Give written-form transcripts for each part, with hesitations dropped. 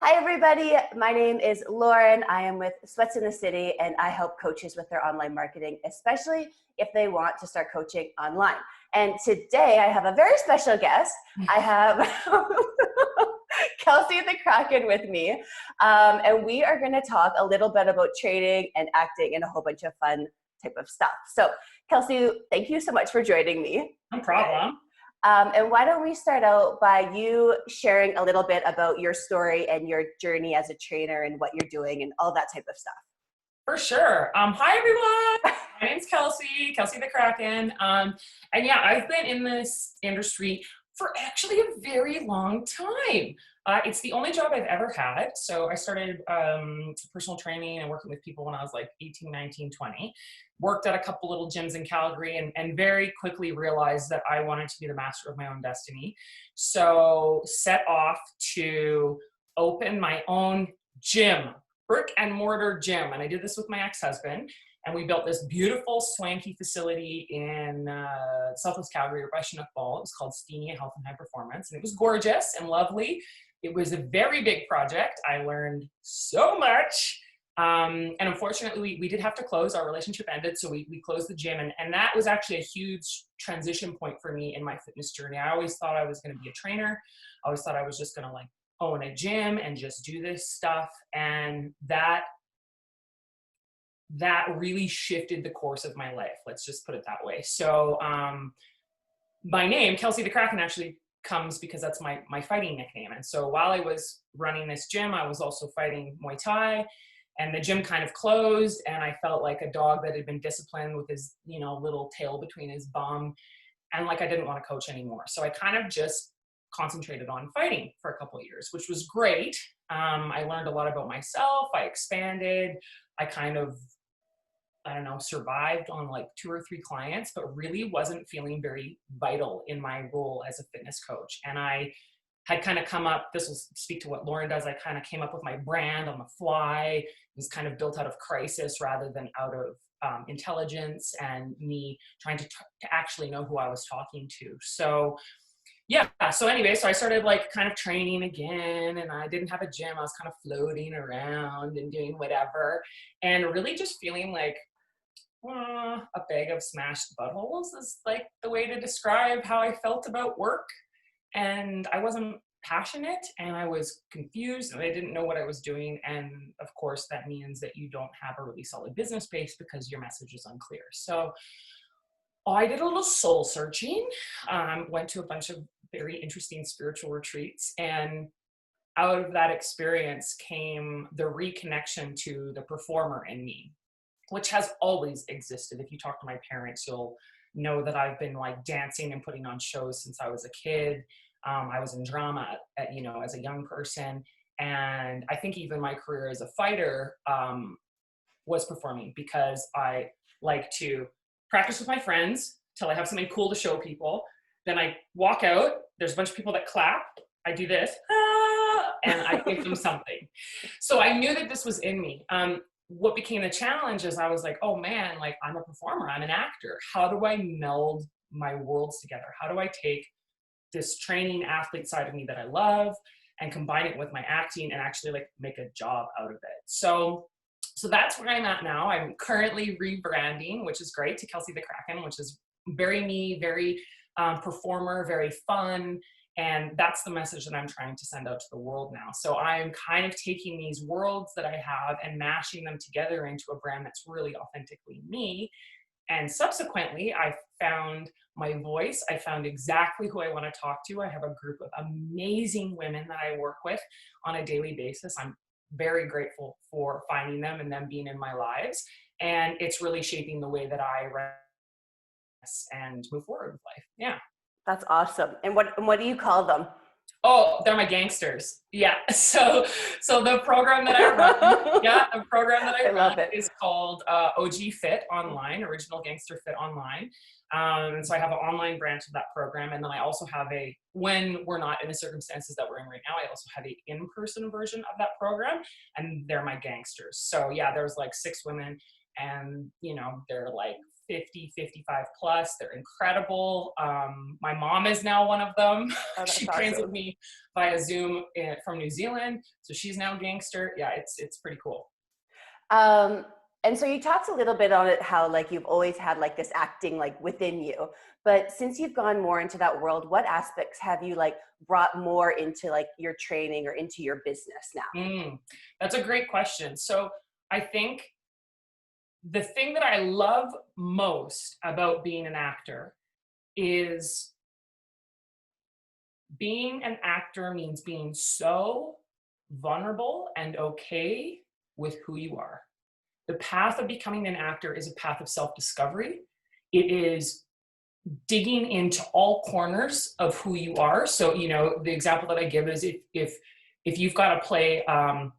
Hi, everybody. My name is Lauren. I am with Sweats in the City, and I help coaches with their online marketing, especially if they want to start coaching online. And today I have a very special guest. I have Kelsey the Kraken with me, and we are going to talk a little bit about training and acting and a whole bunch of fun type of stuff. So, Kelsey, thank you so much for joining me. No problem. And why don't we start out by you sharing a little bit about your story and your journey as a trainer and what you're doing and all that type of stuff. For sure. Hi, everyone. My name's Kelsey the Kraken. And yeah, I've been in this industry for actually a very long time. It's the only job I've ever had. So I started personal training and working with people when I was like 18, 19, 20. Worked at a couple little gyms in Calgary and very quickly realized that I wanted to be the master of my own destiny. So set off to open my own gym, brick and mortar gym. And I did this with my ex-husband. And we built this beautiful, swanky facility in Southwest Calgary, or by Chinook Ball. It was called Steenia Health and High Performance. And it was gorgeous and lovely. It was a very big project. I learned so much. And unfortunately, we did have to close. Our relationship ended, so we closed the gym. And that was actually a huge transition point for me in my fitness journey. I always thought I was going to be a trainer. I always thought I was just going to like own a gym and just do this stuff. And that really shifted the course of my life. Let's just put it that way. So my name, Kelsey the Kraken, actually comes because that's my fighting nickname. And so while I was running this gym, I was also fighting Muay Thai. And the gym kind of closed, and I felt like a dog that had been disciplined with his, little tail between his bum, and like I didn't want to coach anymore. So I kind of just concentrated on fighting for a couple of years, which was great. I learned a lot about myself. I expanded. I kind of, survived on like 2 or 3 clients, but really wasn't feeling very vital in my role as a fitness coach. And I had kind of come up, this will speak to what Lauren does, I kind of came up with my brand on the fly. It was kind of built out of crisis rather than out of intelligence and me trying to actually know who I was talking to. So yeah, so anyway, so I started like kind of training again, and I didn't have a gym. I was kind of floating around and doing whatever, and really just feeling like a bag of smashed buttholes is like the way to describe how I felt about work. And I wasn't passionate, and I was confused, and I didn't know what I was doing. And of course, that means that you don't have a really solid business base because your message is unclear. So I did a little soul searching, went to a bunch of very interesting spiritual retreats, and out of that experience came the reconnection to the performer in me, which has always existed. If you talk to my parents, you'll know that I've been like dancing and putting on shows since I was a kid. I was in drama, as a young person. And I think even my career as a fighter was performing, because I like to practice with my friends till I have something cool to show people. Then I walk out, there's a bunch of people that clap. I do this, and I give them something. So I knew that this was in me. What became the challenge is I was like, oh man, like I'm a performer, I'm an actor. How do I meld my worlds together? How do I take this training athlete side of me that I love and combine it with my acting and actually like make a job out of it? So that's where I'm at now. I'm currently rebranding, which is great, to Kelsey the Kraken, which is very me, very performer, very fun. And that's the message that I'm trying to send out to the world now. So I'm kind of taking these worlds that I have and mashing them together into a brand that's really authentically me. And subsequently, I found my voice. I found exactly who I want to talk to. I have a group of amazing women that I work with on a daily basis. I'm very grateful for finding them and them being in my lives. And it's really shaping the way that I rest and move forward with life. Yeah. That's awesome. And what do you call them? Oh, they're my gangsters. Yeah. So the program that I run, is called OG Fit Online, Original Gangster Fit Online. And so I have an online branch of that program. And then I also have when we're not in the circumstances that we're in right now, I also have an in-person version of that program, and they're my gangsters. So yeah, there's like 6 women, and they're like 50, 55 plus. They're incredible. My mom is now one of them. Oh, that's She awesome. trains with me via Zoom from New Zealand. So she's now gangster. Yeah, it's pretty cool. And so you talked a little bit on it, how like you've always had like this acting like within you, but since you've gone more into that world, what aspects have you like brought more into like your training or into your business now? That's a great question. So I think the thing that I love most about being an actor is being an actor means being so vulnerable and okay with who you are. The path of becoming an actor is a path of self-discovery. It is digging into all corners of who you are. So, you know, the example that I give is if you've got to play a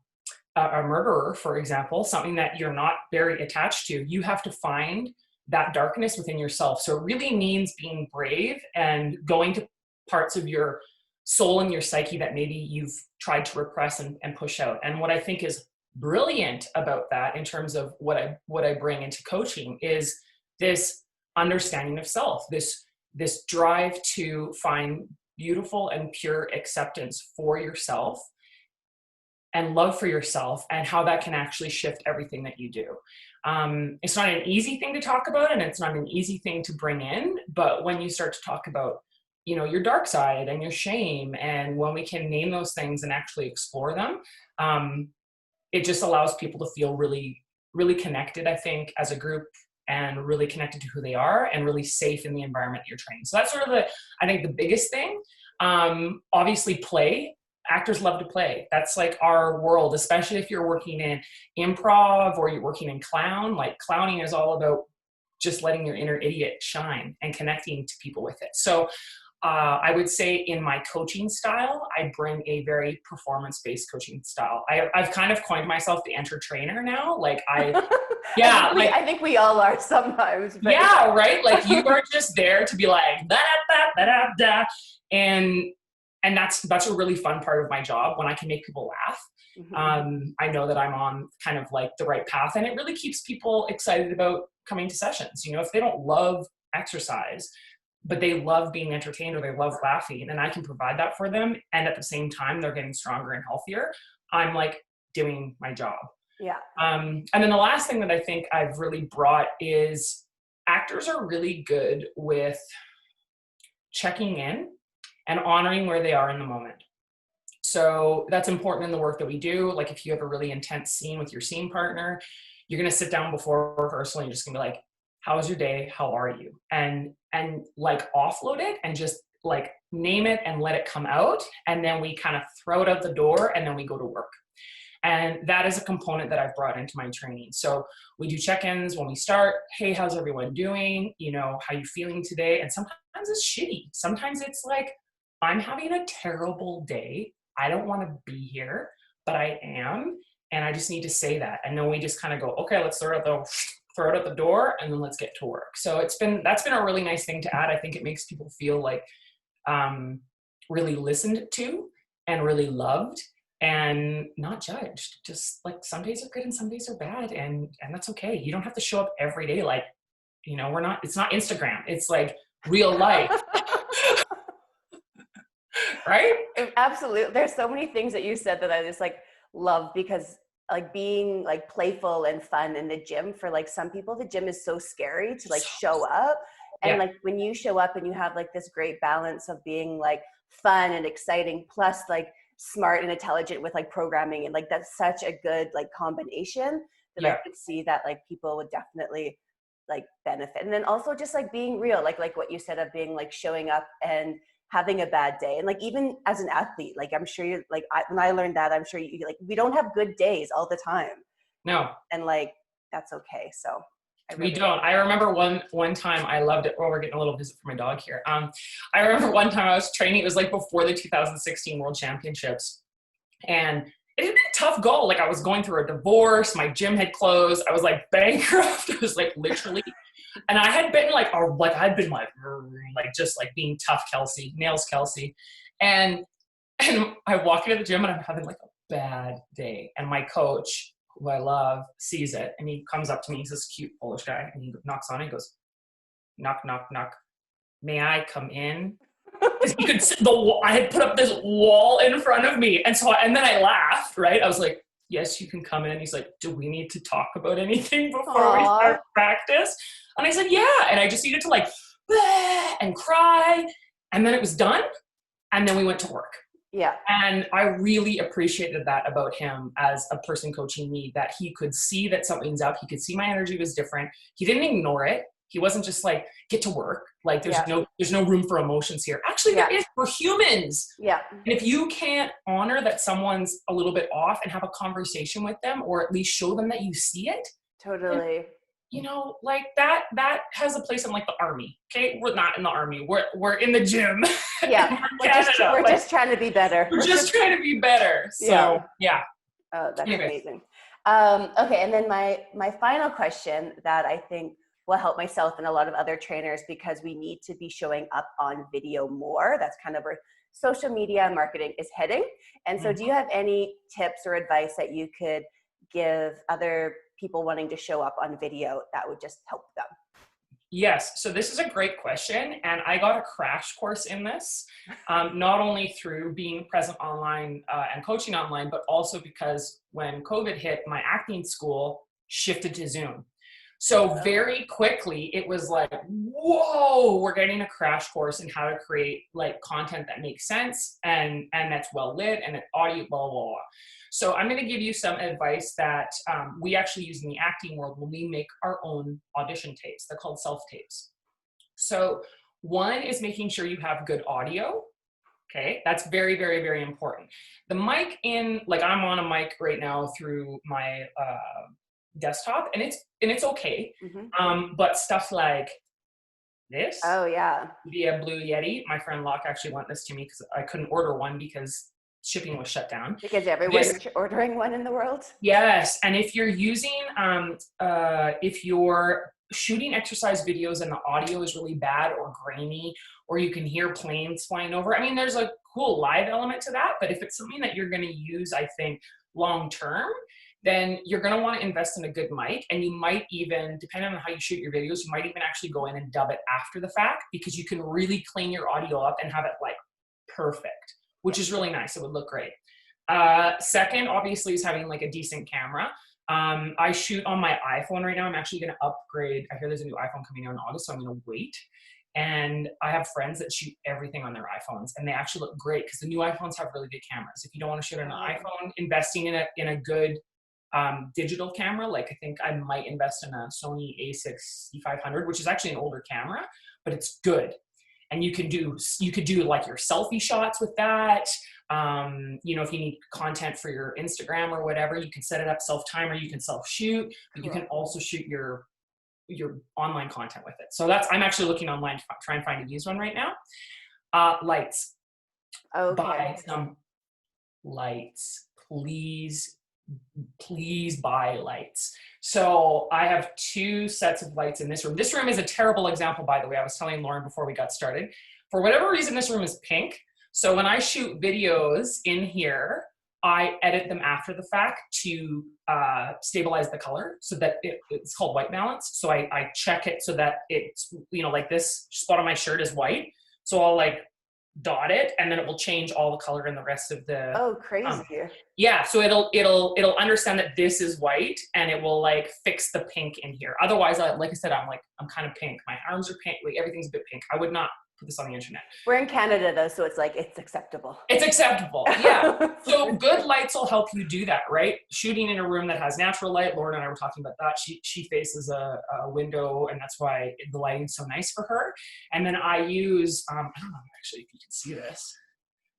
murderer, for example, something that you're not very attached to, you have to find that darkness within yourself. So it really means being brave and going to parts of your soul and your psyche that maybe you've tried to repress and push out. And what I think is brilliant about that in terms of what I bring into coaching is this understanding of self, this drive to find beautiful and pure acceptance for yourself and love for yourself, and how that can actually shift everything that you do. It's not an easy thing to talk about, and it's not an easy thing to bring in, but when you start to talk about, you know, your dark side and your shame, and when we can name those things and actually explore them, it just allows people to feel really, really connected, I think, as a group, and really connected to who they are and really safe in the environment you're training. So that's sort of I think the biggest thing. Obviously play. Actors love to play. That's like our world, especially if you're working in improv or you're working in clown. Like clowning is all about just letting your inner idiot shine and connecting to people with it. So I would say in my coaching style, I bring a very performance-based coaching style. I've kind of coined myself the entertainer now. Like yeah, I think we all are sometimes. But yeah, right. Like you are just there to be like da da da da da, and that's a really fun part of my job when I can make people laugh. I know that I'm on kind of like the right path, and it really keeps people excited about coming to sessions. You know, if they don't love exercise, but they love being entertained or they love laughing, and I can provide that for them, and at the same time they're getting stronger and healthier, I'm like doing my job. Yeah. And then the last thing that I think I've really brought is actors are really good with checking in and honoring where they are in the moment. So that's important in the work that we do. Like if you have a really intense scene with your scene partner, you're going to sit down before rehearsal and you're just going to be like, how was your day? How are you? And like offload it and just like name it and let it come out. And then we kind of throw it out the door and then we go to work. And that is a component that I've brought into my training. So we do check-ins when we start. Hey, how's everyone doing? You know, how you feeling today? And sometimes it's shitty. Sometimes it's like, I'm having a terrible day. I don't want to be here, but I am. And I just need to say that. And then we just kind of go, okay, let's throw it out the door and then let's get to work. So that's been a really nice thing to add. I think it makes people feel like really listened to and really loved and not judged. Just like some days are good and some days are bad, and that's okay. You don't have to show up every day. Like, you know, it's not Instagram. It's like real life. Right? Absolutely. There's so many things that you said that I just like love, because like being like playful and fun in the gym, for like some people, the gym is so scary to like show up. And like when you show up and you have like this great balance of being like fun and exciting, plus like smart and intelligent with like programming, and like that's such a good like combination that I could see that like people would definitely like benefit. And then also just like being real, like what you said of being like showing up and having a bad day. And like even as an athlete, like I'm sure you're like when I learned that, I'm sure you like we don't have good days all the time. No. And like that's okay. So we don't. I remember one time I loved it. Oh, we're getting a little visit from my dog here. I remember one time I was training. It was like before the 2016 World Championships, and it had been a tough goal. Like I was going through a divorce. My gym had closed. I was like bankrupt. I was like literally, and I had been like just like being tough Kelsey, nails Kelsey, and I walk into the gym and I'm having like a bad day, and my coach, who I love, sees it, and he comes up to me. He's this cute Polish guy, and he knocks on it and goes, knock, knock, knock. May I come in? Because he could see I had put up this wall in front of me. And then I laughed, right? I was like, yes, you can come in. He's like, do we need to talk about anything before we start practice? And I said, yeah. And I just needed to like, and cry. And then it was done. And then we went to work. Yeah. And I really appreciated that about him as a person coaching me, that he could see that something's up. He could see my energy was different. He didn't ignore it. He wasn't just like, get to work. Like there's no room for emotions here. Actually, there is for humans. Yeah. And if you can't honor that someone's a little bit off and have a conversation with them, or at least show them that you see it. Totally. You know, like that has a place in like the army. Okay. We're not in the army. We're in the gym. Yeah. We're just trying to be better. We're just trying to be better. So yeah. Oh, that's amazing. Okay. And then my final question that I think will help myself and a lot of other trainers, because we need to be showing up on video more. That's kind of where social media marketing is heading. And so do you have any tips or advice that you could give other people wanting to show up on video that would just help them? Yes. So this is a great question. And I got a crash course in this, not only through being present online and coaching online, but also because when COVID hit, my acting school shifted to Zoom. So very quickly, it was like, whoa, we're getting a crash course in how to create like content that makes sense and that's well lit and audio, blah, blah, blah. So I'm going to give you some advice that we actually use in the acting world when we make our own audition tapes. They're called self-tapes. So one is making sure you have good audio. Okay, that's very, very, very important. The mic I'm on a mic right now through my desktop, and it's okay. But stuff like this. Oh yeah. Via Blue Yeti. My friend Locke actually lent this to me because I couldn't order one because shipping was shut down. Because everyone's ordering one in the world. Yes, and if you're using, if you're shooting exercise videos and the audio is really bad or grainy, or you can hear planes flying over. I mean, there's a cool live element to that, but if it's something that you're going to use, I think long term, then you're going to want to invest in a good mic. And you might even, depending on how you shoot your videos, you might even actually go in and dub it after the fact, because you can really clean your audio up and have it like perfect, which is really nice. It would look great. Second, obviously, is having like a decent camera. I shoot on my iPhone right now. I'm actually going to upgrade. I hear there's a new iPhone coming out in August, so I'm going to wait. And I have friends that shoot everything on their iPhones, and they actually look great because the new iPhones have really good cameras. If you don't want to shoot on an iPhone, investing in a good digital camera, like I think I might invest in a Sony a6500, which is actually an older camera, but it's good. And you could do like your selfie shots with that. You know, if you need content for your Instagram or whatever, you can set it up self-timer, you can self-shoot, but you can also shoot your online content with it. So I'm actually looking online to try and find a used one right now. Lights. Okay. Buy some lights. Please buy lights. So I have 2 sets of lights in this room. This room is a terrible example, by the way. I was telling Lauren before we got started. For whatever reason, this room is pink. So when I shoot videos in here, I edit them after the fact to stabilize the color so that it's called white balance. So I check it so that it's, you know, like this spot on my shirt is white. So I'll like dot it, and then it will change all the color in the rest of the. Oh, crazy. Yeah. So it'll understand that this is white, and it will like fix the pink in here. Otherwise, like I said, I'm kind of pink. My arms are pink. Like, everything's a bit pink. I would not put this on the internet. We're in Canada though, so it's like, it's acceptable. It's acceptable. Yeah. So good lights will help you do that, right? Shooting in a room that has natural light. Lauren and I were talking about that. She faces a window, and that's why the lighting's so nice for her. And then I use, I don't know actually if you can see this.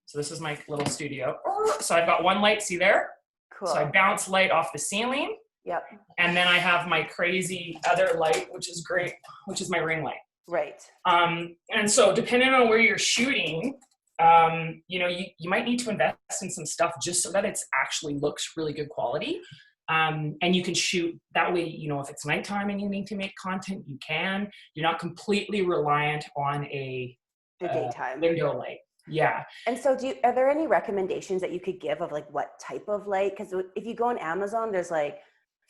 So this is my little studio. So I've got one light, see there? Cool. So I bounce light off the ceiling. Yep. And then I have my crazy other light, which is great, which is my ring light. Right. And so depending on where you're shooting, you know, you might need to invest in some stuff just so that it's actually looks really good quality. And you can shoot that way, you know, if it's nighttime and you need to make content, you can. You're not completely reliant on the daytime window light. Yeah. And so are there any recommendations that you could give of like what type of light? Because if you go on Amazon, there's like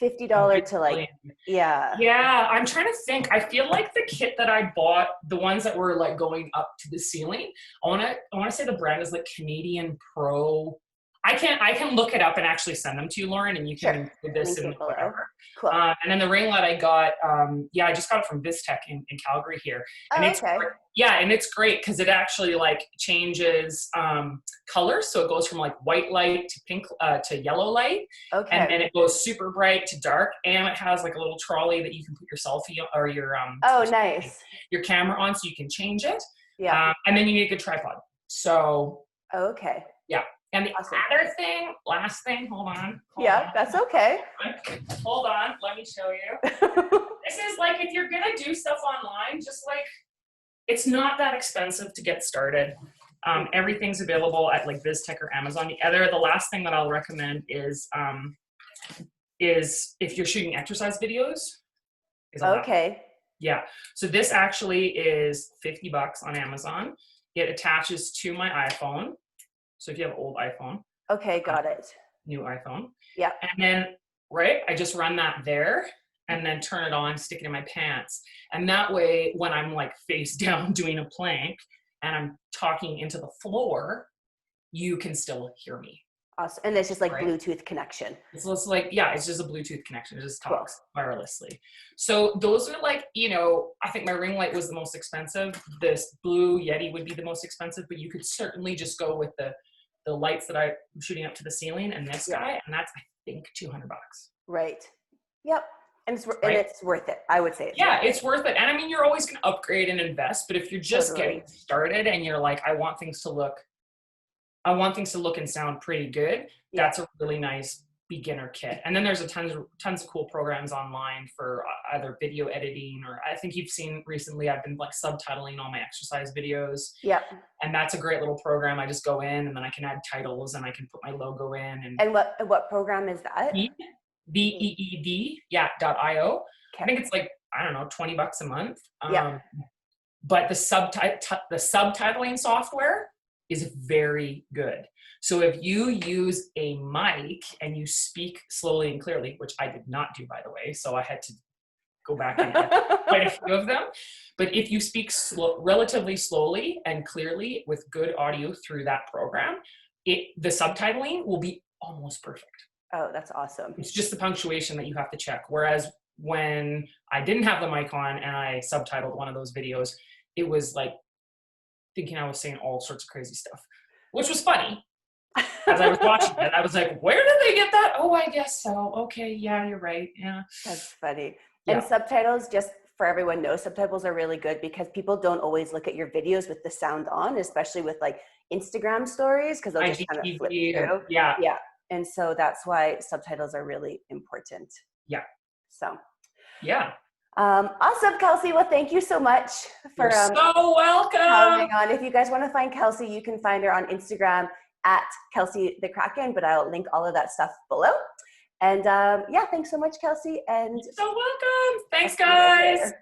$50 to like, yeah. Yeah, I'm trying to think. I feel like the kit that I bought, the ones that were like going up to the ceiling, I wanna say the brand is like Canadian Pro. I can look it up and actually send them to you, Lauren, and you can Sure. include this Link in it below. whatever. Cool. And then the ring light I got, I just got it from BizTech in Calgary here, and Oh, it's okay. and it's great because it actually like changes colors, so it goes from like white light to pink to yellow light, Okay. and then it goes super bright to dark, and it has like a little trolley that you can put your selfie or your Oh, nice. your camera on, so you can change it. Yeah. And then you need a good tripod. So Okay. yeah. And the Awesome. other thing, last thing, hold on. That's okay. Hold on, let me show you. This is like, if you're gonna do stuff online, just like, it's not that expensive to get started. Everything's available at like BizTech or Amazon. The last thing that I'll recommend is if you're shooting exercise videos. Okay. Yeah. So this actually is $50 on Amazon. It attaches to my iPhone. So if you have an old iPhone. Okay, got it. New iPhone. Yeah. And then, right, I just run that there and then turn it on, stick it in my pants. And that way, when I'm like face down doing a plank and I'm talking into the floor, you can still hear me. Awesome. And it's just like right? Bluetooth connection. It's like, it's just a Bluetooth connection. It just talks wirelessly. So those are like, I think my ring light was the most expensive. This blue Yeti would be the most expensive, but you could certainly just go with the lights that I'm shooting up to the ceiling and this guy, and that's, I think, $200. Right. Yep. And it's worth it. I would say it's worth it. And I mean, you're always going to upgrade and invest, but if you're just getting started and you're like, I want things to look and sound pretty good, that's a really nice beginner kit. And then there's tons of cool programs online for either video editing, or I think you've seen recently, I've been like subtitling all my exercise videos. Yeah. And that's a great little program. I just go in and then I can add titles and I can put my logo in. And what program is that? BEED, .io. Okay. I think it's like, I don't know, $20 a month. Yeah. But the subtitling software is very good. So if you use a mic and you speak slowly and clearly, which I did not do, by the way, so I had to go back and get quite a few of them. But if you speak relatively slowly and clearly with good audio through that program, the subtitling will be almost perfect. Oh, that's awesome. It's just the punctuation that you have to check. Whereas when I didn't have the mic on and I subtitled one of those videos, it was like thinking I was saying all sorts of crazy stuff, which was funny. As I was watching it, I was like, where did they get that? Oh, I guess so. Okay, yeah, you're right. Yeah. That's funny. Yeah. And subtitles, just for everyone knows, subtitles are really good because people don't always look at your videos with the sound on, especially with like Instagram stories, because they'll just kind of flip through. Yeah. Yeah. And so that's why subtitles are really important. Yeah. So. Yeah. Awesome, Kelsey. Well, thank you so much for so welcome coming on. If you guys want to find Kelsey, you can find her on Instagram at Kelsey the Kraken, but I'll link all of that stuff below. And thanks so much, Kelsey. And you're so welcome. Thanks, guys.